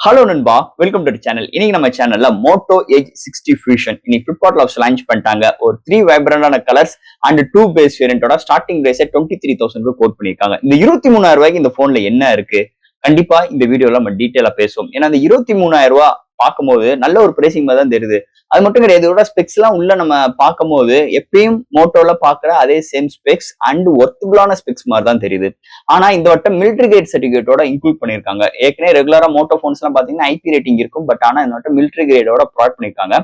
Hello நண்பா, welcome to channel. இன்னைக்கு நம்ம சேனல்ல மோட்டோ எட்ஜ் 60 ஃபியூஷன் இன்னைக்கு ஃபிளிப்கார்ட்ல லான்ச் பண்ணிட்டாங்க. ஒரு 3 வைப்ரண்டான கலர்ஸ் அண்ட் 2 பேஸ் வேரியண்டோட ஸ்டார்டிங் பிரைஸ் 23,000 கோட் பண்ணிருக்காங்க. இந்த 23,000 ரூபாய்க்கு இந்த போன்ல என்ன இருக்கு? கண்டிப்பா இந்த வீடியோல நம்ம டீடைலா பேசுவோம். ஏன்னா இந்த 23,000 ரூபாய் பார்க்கும்போது நல்ல ஒரு பிரைசிங் மாதிரி தான் தெரியுது. அது மட்டும் கிடையாது, இதோட ஸ்பெக்ஸ் எல்லாம் உள்ள நம்ம பார்க்கும்போது எப்பயும் மோட்டோல பாக்குற அதே சேம் ஸ்பெக்ஸ் அண்ட் ஒர்த்தபிளான ஸ்பெக்ஸ் மாதிரி தான் தெரியுது. ஆனா இந்த வட்டம் மிலிட்டரி கிரேட் சர்டிபிகேட்டோட இன்க்ளூட் பண்ணிருக்காங்க. ஏற்கனவே ரெகுலரா மோட்டோ போன்ஸ் எல்லாம் பாத்தீங்கன்னா ஐபி ரேட்டிங் இருக்கும், பட் ஆனா இந்த வட்டம் மிலிட்டரி கிரேடோட ப்ரொவைட் பண்ணிருக்காங்க.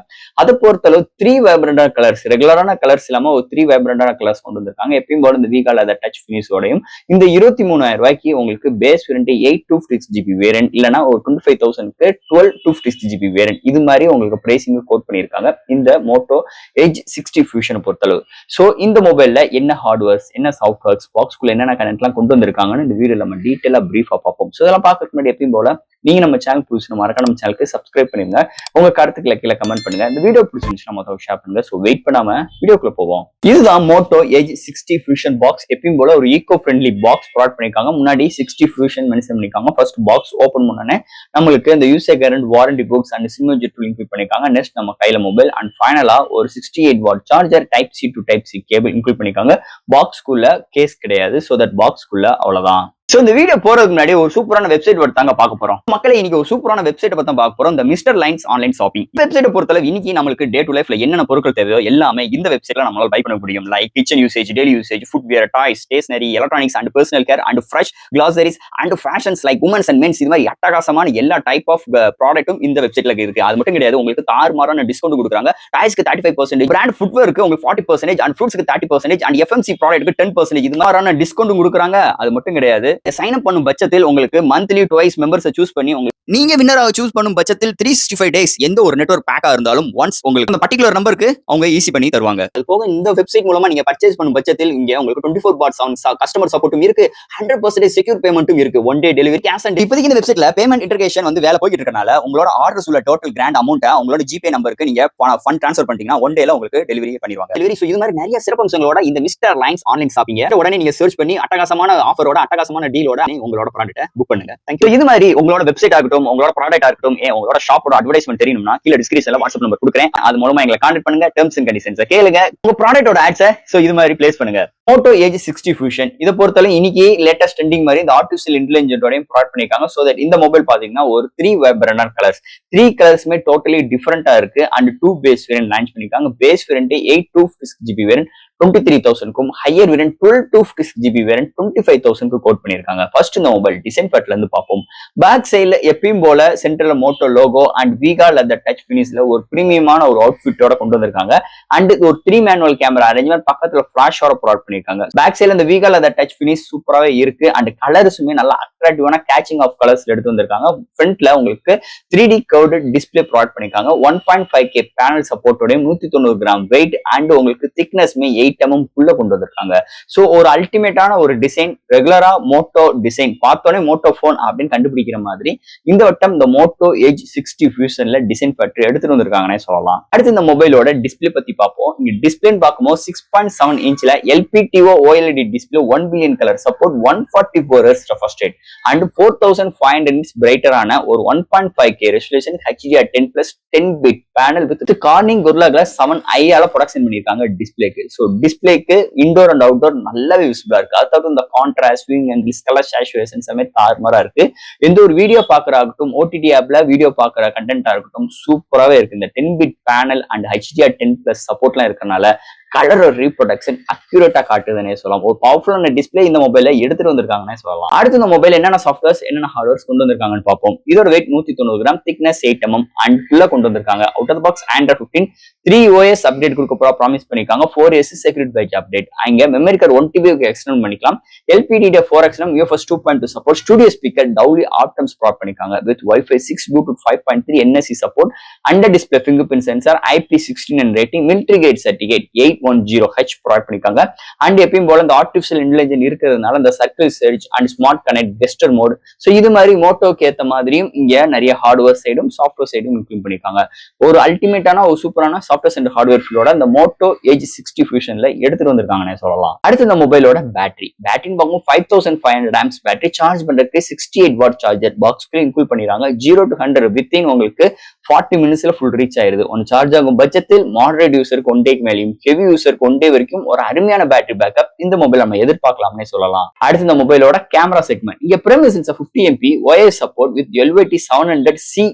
அதை பொறுத்தளவு 3 வைப்ரண்டான கலர்ஸ், ரெகுலரான கலர்ஸ் இல்லாம ஒரு 3 வைப்ரண்டான கலர்ஸ் கொண்டு வந்திருக்காங்க. எப்பயும் போல இந்த வீகால அதை டச் பினிஷோடையும் இந்த 23,000 ரூபாய்க்கு உங்களுக்கு பேஸ் வேரியன்ட் 8/256GB வேரியன்ட் இல்லைன்னா ஒரு 25,000க்கு 12/256GB வேரியன்ட் இது மாதிரி உங்களுக்கு பிரைசிங் கோட் பண்ணிருக்காங்க இந்த மோட்டோ எட்ஜ் 60 ஃபியூஷன் பொறுத்தளவு. சோ இந்த மொபைல்ல என்ன ஹார்ட்வேர்ஸ், என்ன சாஃப்ட்வேர்ஸ், பாக்ஸ்குள்ள என்னென்ன கனெக்ட் எல்லாம் கொண்டு வந்திருக்காங்கன்னு இந்த வீடியோல நம்ம டீடைலா பிரீஃபா பார்ப்போம். சோ இதெல்லாம் பார்க்கறதுக்கு முன்னாடி எப்பயும் போல நீங்க நம்ம சேனல் புதுசு மறக்காம நம்ம சேனலுக்கு சப்ஸ்கிரைப் பண்ணிருங்க. உங்க கருத்துக்களை கீழே கமெண்ட் பண்ணுங்க. இந்த வீடியோ பிடிச்சிருந்துச்சுன்னா மொத்தம் ஷேர் பண்ணுங்க. சோ வெயிட் பண்ணாம வீடியோக்குள்ள போவோம். இதுதான் மோட்டோ எட்ஜ் 60 ஃபியூஷன் பாக்ஸ். எப்பயும் போல ஒரு ஈகோ ஃப்ரெண்ட்லி பாக்ஸ் ப்ரொவைட் பண்ணிருக்காங்க. முன்னாடி 60 ஃபியூஷன் மென்ஷன் பண்ணிருக்காங்க. ஃபர்ஸ்ட் பாக்ஸ் ஓபன் பண்ணனே நம்மளுக்கு இந்த user guarantee warranty books and SIM eject include பண்ணிருக்காங்க. நெக்ஸ்ட் நம்ம கையில மொபைல் அண்ட் ஃபைனலா ஒரு 68 watt charger type C to type C cable include பண்ணிருக்காங்க. பாக்ஸ்குள்ள கேஸ் கிடையாது. சோ தட் பாக்ஸ்குள்ள அவ்வளவுதான். சோ இந்த வீடியோ போறதுக்கு முன்னாடி ஒரு சூப்பரான வெப்சைட் தாங்க பார்க்க போறோம். மக்களை இன்னைக்கு ஒரு சூப்பரான வெப்சைட் பத்தி பார்க்க போறோம். இந்த mister lines online shopping website பொறுத்தளவு இன்னைக்கு நமக்கு டே டு லைஃப்ல என்னென்ன பொருட்கள் தேவையோ எல்லாமே இந்த வெப்சைட்ல நம்மளால பை பண்ண முடியும். Like kitchen usage, daily usage, footwear, toys, stationery, electronics and personal care and fresh groceries and fashions like women's and men's இது மாதிரி அட்டகாசமான எல்லா டைப் ஆஃப் ப்ராடக்ட்டும் இந்த வெப்சைட்ல இருக்கு. அது மட்டும் கிடையாது, உங்களுக்கு தாறுமாறான டிஸ்கவுண்ட் கொடுக்குறாங்க. டாய்ஸ்க்கு 35%, பிராண்ட் ஃபுட்வேருக்கு உங்களுக்கு 40% அண்ட் ஃப்ரூட்ஸ்க்கு 30% அண்ட் எஃப்எம்சி ப்ராடக்ட்க்கு 10% இது மாதிரியான டிஸ்கவுண்ட் கொடுக்குறாங்க. அது மட்டும் கிடையாது, சைன் அப் பண்ணும் பட்சத்தில் உங்களுக்கு மந்த்லி ட்வைஸ் மெம்பர்ஸை சூஸ் பண்ணி நீங்க வின்னராக சூஸ் பண்ணும் பட்சத்தில் 365 டேஸ் எந்த ஒரு நெட்வொர்க் பேக்கா இருந்தாலும் ஒன்ஸ் உங்களுக்கு அந்த பர்டிகுலர் நம்பருக்கு அவங்க ஈஸி பண்ணி தருவாங்க. அது போக இந்த வெப்சைட் மூலமா நீங்க பர்ச்சேஸ் பண்ணும் பட்சத்தில் இங்க உங்களுக்கு 24/7 கஸ்டமர் சப்போர்ட்டும் இருக்கு, 100% செக்யூர் பேமெண்ட்டும் இருக்கு, one day delivery cash and இப்போதைக்கு இந்த வெப்சைட்ல பேமெண்ட் இன்டகிரேஷன் வேலை போயிட்டு இருக்கனால உங்களோட ஆர்டர்ஸ் உள்ள டோட்டல் கிராண்ட் அமௌண்ட் உங்களோட ஜிபே நம்பருக்கு நீங்க ஃபண்ட் ட்ரான்ஸ்ஃபர் பண்ணிட்டீங்கன்னா ஒன் டேல உங்களுக்கு டெலிவரி பண்ணிடுவாங்க. டெலிவரி இது மாதிரி நிறைய சிறப்பம்சங்களோட இந்த மிஸ்டர் லைன்ஸ் ஆன்லைன் ஷாப்பிங் உடனே நீங்க சர்ச் பண்ணி அட்டகாசமான ஆஃபரோட அட்டகாசமான டீலோட உங்களோட ப்ராடக்ட்டை புக் பண்ணுங்க. தேங்க்யூ. இது மாதிரி உங்களோட வெப்சைட் ஆகட்டும், உங்களோட ப்ராடக்ட் ஆகட்டும், உங்களோட ஷாப்போட அட்வர்டைஸ்மென்ட் தெரியணும்னா கீழ டிஸ்கிரிப்ஷன்ல வாட்ஸ்அப் நம்பர் கொடுக்குறேன். அது மூலமா எங்களை கான்டாக்ட் பண்ணுங்க. டெர்ம்ஸ் அண்ட் கண்டிஷன்ஸ் கேளுங்க. உங்க ப்ராடக்ட்டோட ஆட்ஸை இது மாதிரி பிளேஸ் பண்ணுங்க. மோட்டோ எட்ஜ் 60 ஃபியூஷன் இதை பொறுத்தவரை இன்னைக்கு லேட்டஸ்ட் ட்ரெண்டிங் மாதிரி இந்த ஆர்டிஃபிஷியல் இன்டெலிஜென்ட்டோடையும் ப்ரொவைட் பண்ணிருக்காங்க. சோ தட் இந்த மொபைல் பாத்தீங்கன்னா ஒரு 3 வைப்ரண்டான கலர்ஸ், 3 கலர்ஸ்மே டோட்டலி டிஃபரெண்டா இருக்கு அண்ட் 2 பேஸ் வேரியன்ட் லான்ச் பண்ணிருக்காங்க. பேஸ் வேரியன்ட் 8/256GB வேரியன்ட் 23,000க்கும், ஹையர் வேரியன்ட் 12/256GB வேரியன்ட் 25,000க்கு கோட் பண்ணிருக்காங்க. ஃபர்ஸ்ட் இந்த மொபைல் டிசைன் பார்ட்ல இருந்து பார்ப்போம். பேக் சைடுல எப்பயும் போல சென்டர்ல மோட்டோ லோகோ அண்ட் வீகால் அந்த டச் பினிஷ்ல ஒரு பிரீமியமான ஒரு அவுட்ஃபிட்டோட கொண்டு வந்திருக்காங்க. அண்ட் ஒரு 3 மேனுவல் கேமரா அரேஞ்ச்மெண்ட் பக்கத்துல ஃபிளாஷோட ப்ரொவைட் பண்ணிருக்காங்க. பேக் சைடுல இந்த வீகால் அந்த டச் பினிஷ் சூப்பராவே இருக்கு அண்ட் கலர்ஸுமே நல்லா அட்ராக்டிவான கேச்சிங் ஆஃப் கலர்ஸ் எடுத்து வந்திருக்காங்க. ஃப்ரண்ட்ல உங்களுக்கு 3D கர்வ்டு டிஸ்பிளே ப்ரொவைட் பண்ணிருக்காங்க. 1.5K பேனல் சப்போர்ட்டோடையும் 190 கிராம் வெயிட் அண்ட் உங்களுக்கு திக்னஸ்மே 8mm குள்ள கொண்டு வந்திருக்காங்க. சோ ஒரு அல்டிமேட்டான ஒரு டிசைன், ரெகுலரா மோட்டோ டிசைன் பார்த்தோன்னே மோட்டோ போன் அப்படின்னு கண்டுபிடிக்கிற மாதிரி இந்த வட்டம் இந்த மோட்டோ எட்ஜ் 60 ஃபியூஷன்ல டிசைன் பற்றி எடுத்துட்டு வந்திருக்காங்கன்னே சொல்லலாம். அடுத்து இந்த மொபைலோட டிஸ்பிளே பத்தி பார்ப்போம். இங்க டிஸ்பிளேன்னு பார்க்கும்போது 6.7 இன்ச்ல LPTO OLED display 1 billion colour support 144 Hz refresh rate and 4500 nits பிரைட்டரான ஒரு 1.5K resolution HDR10+ 10 bit panel with Corning Gorilla Glass 7i ஆல ப்ரொடக்ஷன் பண்ணிருக்காங்க டிஸ்பிளேக்கு. சோ டிஸ்பிளேக்கு இன்டோர் அண்ட் அவுட்டோர் நல்லாவே விசிபிளா இருக்கு. அதாவது இந்த contrast wing and colour saturations எல்லாமே தாறுமாறா இருக்கு. எந்த ஒரு வீடியோ பாக்குறாகட்டும், OTT ஆப்ல வீடியோ பாக்குற கண்டென்ட்டா இருக்கட்டும் சூப்பராவே இருக்கு. இந்த 10 பிட் பேனல் அண்ட் HDR10+ சப்போர்ட்லாம் இருக்கனால கலர் ரீப்ரொடக்ஷன் அக்யூரேட்டா காட்டுதுன்னே சொல்லலாம். ஒரு பவர்ஃபுல்லான டிஸ்பிளே இந்த மொபைல்ல எடுத்துட்டு வந்திருக்காங்கன்னே சொல்லலாம். அடுத்து இந்த மொபைல் என்னென்ன சாஃப்ட்வேர்ஸ், என்னென்ன ஹார்ட்வேர்ஸ் கொண்டு வந்திருக்காங்கன்னு பார்ப்போம். இதோட wait 190 gram, thickness 8mm and ஃபுல்லா கொண்டு வந்திருக்காங்க. Out of box Android 15 3OS update கொடுக்க போறா ப்ராமிஸ் பண்ணிருக்காங்க. 4S security patch update. அங்க மெமரி கார்டு 1TB எக்ஸ்டெண்ட் பண்ணிக்கலாம். LPDDR4X UFS 2.2 support, studio speaker Dolby Atmos provide பண்ணிருக்காங்க with Wi-Fi 6 Bluetooth 5.3 NFC support, under display fingerprint sensor, IP69 rating, military grade certificate, 8 810H provide பண்ணிருக்காங்க. And எப்பயும் போல இந்த artificial intelligence இருக்கிறதுனால இந்த circle search and smart connect gesture mode, so இது மாதிரி மோட்டோக்கு ஏற்ற மாதிரியும் இங்க நிறைய ஹார்ட்வேர் சைடும் சாஃப்ட்வேர் சைடும் இம்ப்ளிமெண்ட் பண்ணிருக்காங்க. ஒரு அல்டிமேட்டான ஒரு சூப்பரான சாஃப்ட்வேர் அண்ட் ஹார்ட்வேர் ஃபீலோட இந்த மோட்டோ ஏஜ் 60 ஃபியூஷன்ல எடுத்துட்டு வந்திருக்காங்கன்னு சொல்லலாம். அடுத்து இந்த மொபைலோட பேட்டரின்னு பார்க்கும் 5500 ஆம்ஸ் பேட்டரி, சார்ஜ் பண்றதுக்கு 68 வாட் சார்ஜர் பாக்ஸ்க்குள்ள இன்க்ளூட் பண்ணிருக்காங்க. 0 to 100 வித்தின் உங்களுக்கு 40 மினிட்ஸ்ல ஃபுல் ரீச் ஆயிருது. ஒன் சார்ஜ் ஆகும் பட்சத்தில் மாடரேட் யூசருக்கு 1 டேக்கு மேலேயும் ஹெவி யூசருக்கு 1 டே வரைக்கும் ஒரு அருமையான பேட்டரி பேக்கப் இந்த மொபைல் நம்ம எதிர்பார்க்கலாம்னே சொல்லலாம். அடுத்து இந்த மொபைலோட கேமரா செக்மெண்ட், இங்க primary sensor 50 MP OIS support with LVT 700C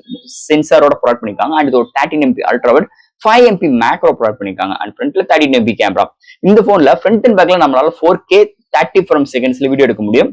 சென்சாரோட ப்ரொவைட் பண்ணிருக்காங்க. அண்ட் இது ஒரு 13 MP ultra wide 5 MP macro provide பண்ணிருக்காங்க. அண்ட் ஃப்ரண்ட்ல 13 MP கேமரா. இந்த போன்ல ஃப்ரண்ட் அண்ட் பேக்ல நம்மளால 4K 30 frames செகண்ட்ஸ்ல வீடியோ எடுக்க முடியும்.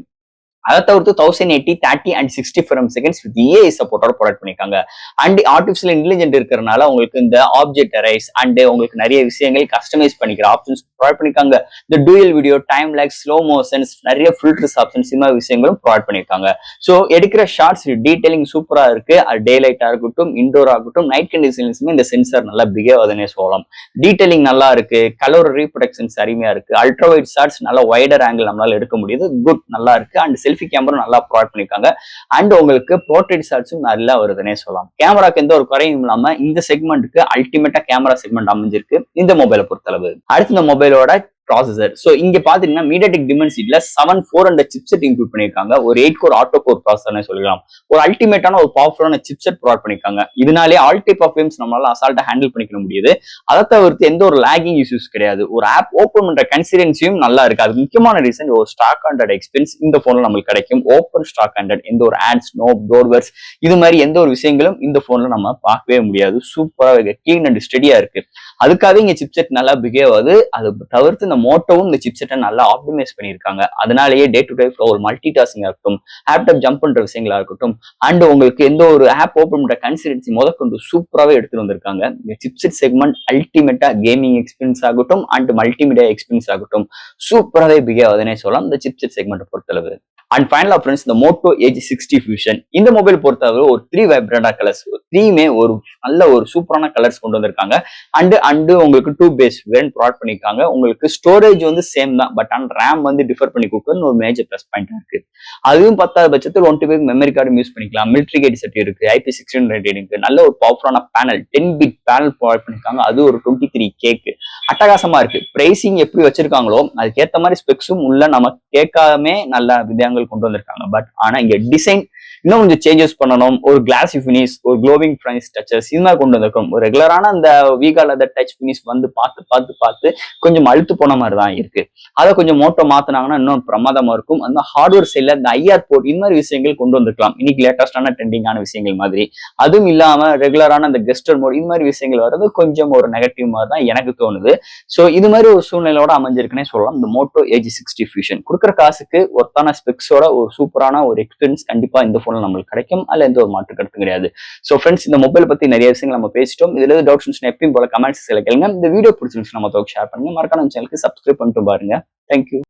அதை தவிர்த்து 1080 30 and 60 frames seconds with AI சப்போர்ட்டோட ப்ரொவைட் பண்ணிருக்காங்க. அண்ட் ஆர்டிபிஷியல் இன்டெலிஜென்ட் இருக்கிறதுனால உங்களுக்கு இந்த ஆப்ஜெக்ட் அரைஸ் அண்ட் உங்களுக்கு நிறைய விஷயங்கள் கஸ்டமைஸ் பண்ணிக்கிற ஆப்ஷன்ஸ் ப்ரொவைட் பண்ணிருக்காங்க. இந்த dual video, time lakhs, slow motions, நிறைய ஃபில்டர்ஸ் ஆப்ஷன்ஸ் இந்த மாதிரி விஷயங்களும் ப்ரொவைட் பண்ணிருக்காங்க. ஸோ எடுக்கிற ஷார்ட்ஸ் டீடைலிங் சூப்பரா இருக்கு. அது டே லைட்டா இருக்கட்டும், இன்டோரா இருக்கட்டும், நைட் கண்டிஷன்ஸ்மே இந்த சென்சார் நல்லா பிஹேவ் ஆகுதுன்னே சொல்லலாம். டீடைலிங் நல்லா இருக்கு, கலர் ரீப்ரொடக்ஷன்ஸ் அருமையா இருக்கு, அல்ட்ரா வைட் ஷார்ட்ஸ் நல்லா வைடர் ஆங்கிள் நம்மளால எடுக்க முடியுது, குட் நல்லா இருக்கு. அண்ட் செல்ஃபி கேமரா நல்லா ப்ரொவைட் பண்ணிருக்காங்க. அண்ட் உங்களுக்கு போர்ட்ரேட் ஷாட்ஸும் நல்லா வருதுன்னே சொல்லலாம். கேமராக்கு எந்த ஒரு குறையும் இல்லாம இந்த செக்மெண்ட்டுக்கு அல்டிமேட்டா கேமரா செக்மெண்ட் அமைஞ்சிருக்கு இந்த மொபைலை பொறுத்தளவு. அடுத்து இந்த மொபைலோட ப்ராசஸர். சோ இங்க பாத்தீங்கன்னா MediaTek Dimensity 7400 சிப்செட் இன்க்ளூட் பண்ணிருக்காங்க. ஒரு 8 கோர் ஆட்டோ கோர் ப்ராசஸர்னு சொல்லலாம். ஒரு அல்டிமேட்டான ஒரு பவர்ஃபுல்லான சிப்செட் ப்ரொவைட் பண்ணிருக்காங்க. இதனாலே ஆல் டைப் ஆஃப் கேம்ஸ் நம்மளால அசால்ட்டா ஹேண்டில் பண்ணிக்க முடியுது. அதை தவிர்த்து எந்த ஒரு லாகிங் இஷ்யூஸ் கிடையாது. ஒரு ஆப் ஓப்பன் பண்ற கன்சிடென்சியும் நல்லா இருக்கு. அது முக்கியமான ரீசன் ஒரு ஸ்டாக் ஹண்ட்ரட் எக்ஸ்பீரியன்ஸ் இந்த போன்ல நம்மளுக்கு கிடைக்கும். ஓப்பன் ஸ்டாக் ஹண்ட்ரட், எந்த ஒரு ஆட்ஸ், நோ டோர்வர்ஸ், இது மாதிரி எந்த ஒரு விஷயங்களும் இந்த போன்ல நம்ம பார்க்கவே முடியாது. சூப்பரா கிளீன் அண்ட் ஸ்டெடியா இருக்கு. அதுக்காக இங்க சிப்செட் நல்லா பிஹேவ் ஆகுது. அது தவிர்த்து இந்த மோட்டோவும் இந்த சிப்செட்டை நல்லா ஆப்டிமைஸ் பண்ணியிருக்காங்க. அதனாலேயே டே டு டே ஒரு மல்டி டாஸ்கிங்கா இருக்கட்டும், ஆப்டாப் ஜம்ப் பண்ற விஷயங்களா இருக்கட்டும், அண்ட் உங்களுக்கு எந்த ஒரு ஆப் ஓப்பன் பண்ற கன்சிடென்சி முதற்கொண்டு சூப்பராகவே எடுத்துட்டு வந்திருக்காங்க. இந்த சிப்செட் செக்மெண்ட் அல்டிமேட்டா கேமிங் எக்ஸ்பீரியன்ஸ் ஆகட்டும் அண்ட் மல்டிமீடியா எக்ஸ்பீரியன்ஸ் ஆகட்டும் சூப்பராகவே பிஹேவ் ஆகுதுன்னே சொல்லலாம் இந்த சிப்செட் செக்மெண்ட் பொறுத்தளவு. அண்ட் ஃபைனலா ஃப்ரெண்ட்ஸ், இந்த மோட்டோ ஏஜ் 60 ஃபியூஷன் இந்த மொபைல் பொறுத்தவரை ஒரு 3 வைப்ரண்டா கலர்ஸ், 3மே ஒரு நல்ல ஒரு சூப்பரான கலர்ஸ் கொண்டு வந்திருக்காங்க. அண்ட் உங்களுக்கு 2 பேஸ் வேரியன்ட் ப்ரொவைட் பண்ணிருக்காங்க. உங்களுக்கு ஸ்டோரேஜ் வந்து சேம் தான், பட் ஆன் ரேம் வந்து டிஃபர் பண்ணி கொடுக்கணும்னு ஒரு மேஜர் பிளஸ் பாயிண்ட் இருக்கு. அதுவும் 10வது பட்சத்தில் 1 TB மெமரி கார்டும் யூஸ் பண்ணிக்கலாம். மிலிட்டரி கேட் செட் இருக்கு, IP16 ரேட்டிங் இருக்கு, நல்ல ஒரு பவர்ஃபுல்லான பேனல் 10 பிட் பேனல் ப்ரொவைட் பண்ணிருக்காங்க. அது ஒரு 23K அட்டகாசமா இருக்கு. பிரைசிங் எப்படி வச்சிருக்காங்களோ அதுக்கேற்ற மாதிரி ஸ்பெக்ஸும் உள்ள நம்ம கேட்காமே நல்ல விதங்கள் கொண்டு வந்திருக்காங்க. பட் ஆனா இங்க டிசைன் இன்னும் கொஞ்சம் சேஞ்சஸ் பண்ணணும். ஒரு கிளாசி பினிஷ், ஒரு க்ளோவிங் பினிஷ் டச்சஸ் இது மாதிரி கொண்டு வந்திருக்கும். ஒரு ரெகுலரான அந்த வீகா லெதர் டச் பினிஷ் வந்து பார்த்து கொஞ்சம் அழுத்து போன மாதிரி தான் இருக்கு. அதை கொஞ்சம் மோட்டோ மாத்தினாங்கன்னா இன்னும் பிரமாதமா இருக்கும். அந்த ஹார்ட்வேர் சைட்ல இந்த IR போர்ட் இந்த மாதிரி விஷயங்கள் கொண்டு வந்திருக்கலாம். இன்னைக்கு லேட்டஸ்டான ட்ரெண்டிங்கான விஷயங்கள் மாதிரி. அதுவும் இல்லாம ரெகுலரான அந்த கெஸ்டர் மோட் இது மாதிரி விஷயங்கள் வர்றது கொஞ்சம் ஒரு நெகட்டிவ் மாதிரி தான் எனக்கு தோணுது. சோ இது மாதிரி ஒரு சூழ்நிலையோட அமைஞ்சிருக்குன்னே சொல்லலாம் இந்த மோட்டோ ஏஜ் 60 ஃபியூஷன். கொடுக்குற காசுக்கு ஒர்த்தான ஸ்பெக்ஸோட ஒரு சூப்பரான ஒரு எக்ஸ்பீரியன்ஸ் கண்டிப்பா இந்த போன்ல நம்மளுக்கு கிடைக்கும். அதுல எந்த ஒரு மாற்று கருத்து கிடையாது. சோ ஃப்ரெண்ட்ஸ், இந்த மொபைல் பத்தி நிறைய விஷயங்கள் நம்ம பேசிட்டோம். இதுல ஏதாவது டவுட்ஸ் எப்பயும் போல கமெண்ட்ஸ் கேளுங்க. இந்த வீடியோ பிடிச்சிருந்துச்சு நம்ம ஷேர் பண்ணுங்க. மறக்காம சேனலுக்கு சப்ஸ்கிரைப் பண்ணிட்டு பாருங்க. தேங்க்யூ.